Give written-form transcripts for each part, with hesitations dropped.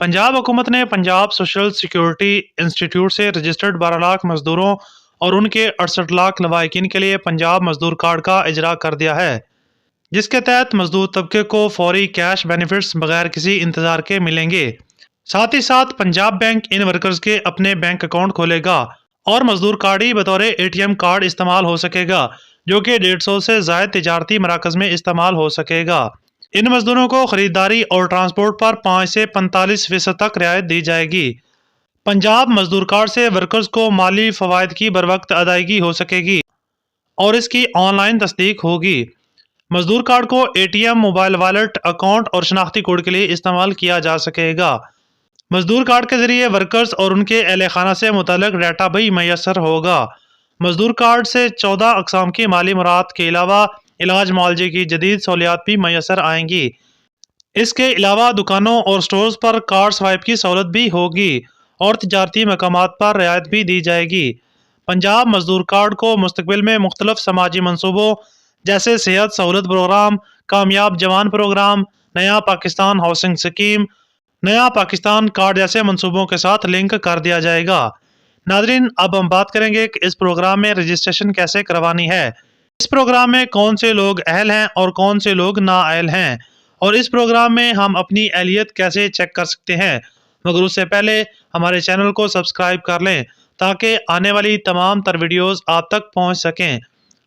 पंजाब हुकूमत ने Punjab social security institute से रजिस्टर्ड 12 लाख मजदूरों और उनके 68 लाख लवाहिकीन के लिए पंजाब मजदूर कार्ड का इजरा कर दिया है, जिसके तहत मजदूर तबके को फौरी कैश बेनिफिट्स बगैर किसी इंतजार के मिलेंगे। साथ ही साथ पंजाब बैंक इन वर्कर्स के अपने बैंक अकाउंट खोलेगा और मजदूर कार्ड ही बतौर ATM कार्ड इस्तेमाल हो सकेगा, जो कि 150 से ज़ायद तिजारती मराकज़ में इस्तेमाल हो सकेगा। इन मजदूरों को खरीदारी और ट्रांसपोर्ट पर 5 से 45% तक रियायत दी जाएगी। पंजाब मजदूर कार्ड से वर्कर्स को माली फवायद की बरवक्त अदायगी हो सकेगी और इसकी ऑनलाइन तस्दीक होगी। मजदूर कार्ड को ATM, मोबाइल वॉलेट, अकाउंट और शनाख्ती कोड के लिए इस्तेमाल किया जा सकेगा। मजदूर कार्ड के जरिए वर्कर्स और उनके अहल खाना से मुतल्लिक डाटा भी मैसर होगा। मजदूर कार्ड से 14 अक़साम की माली मुराद के अलावा इलाज मुआलजे की जदीद सहूलियात भी मैसर आएंगी। इसके अलावा दुकानों और स्टोर्स पर कार्ड स्वाइप की सहूलत भी होगी और तिजारती मकामात पर रियायत भी दी जाएगी। पंजाब मजदूर कार्ड को मुस्तकबिल में मुख्तलिफ समाजी मनसूबों जैसे सेहत सहूलत प्रोग्राम, कामयाब जवान प्रोग्राम, नया पाकिस्तान हाउसिंग स्कीम, नया पाकिस्तान कार्ड जैसे मनसूबों के साथ लिंक कर दिया जाएगा। नाज़रीन, अब हम बात करेंगे कि इस प्रोग्राम में रजिस्ट्रेशन कैसे करवानी है, इस प्रोग्राम में कौन से लोग अहल हैं और कौन से लोग नाअहल हैं, और इस प्रोग्राम में हम अपनी अहलियत कैसे चेक कर सकते हैं। मगर उससे पहले हमारे चैनल को सब्सक्राइब कर लें ताकि आने वाली तमाम तर वीडियोस आप तक पहुंच सकें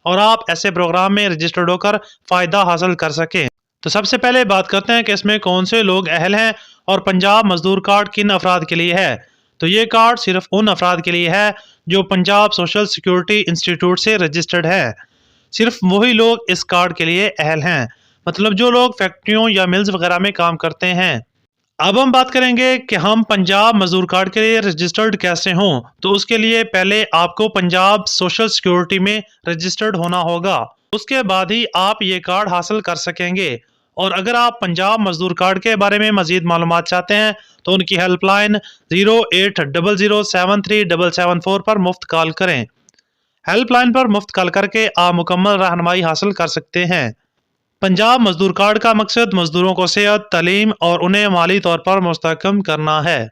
और आप ऐसे प्रोग्राम में रजिस्टर्ड होकर फ़ायदा हासिल कर सकें। तो सबसे पहले बात करते हैं कि इसमें कौन से लोग अहल हैं और पंजाब मजदूर कार्ड किन अफराद के लिए है। तो ये कार्ड सिर्फ उन अफराद के लिए है जो पंजाब सोशल सिक्योरिटी इंस्टीट्यूट से रजिस्टर्ड है। सिर्फ वही लोग इस कार्ड के लिए अहल हैं, मतलब जो लोग फैक्ट्रियों या मिल्स वगैरह में काम करते हैं। अब हम बात करेंगे कि हम पंजाब मजदूर कार्ड के लिए रजिस्टर्ड कैसे हों। तो उसके लिए पहले आपको पंजाब सोशल सिक्योरिटी में रजिस्टर्ड होना होगा, उसके बाद ही आप ये कार्ड हासिल कर सकेंगे। और अगर आप पंजाब मजदूर कार्ड के बारे में मजीद मालूमात चाहते हैं तो उनकी हेल्पलाइन 0800737774 पर मुफ्त कॉल करें। हेल्पलाइन पर मुफ्त कॉल करके आप मुकम्मल रहनुमाई हासिल कर सकते हैं। पंजाब मजदूर कार्ड का मकसद मजदूरों को सेहत, तालीम और उन्हें माली तौर पर मुस्तहकम करना है।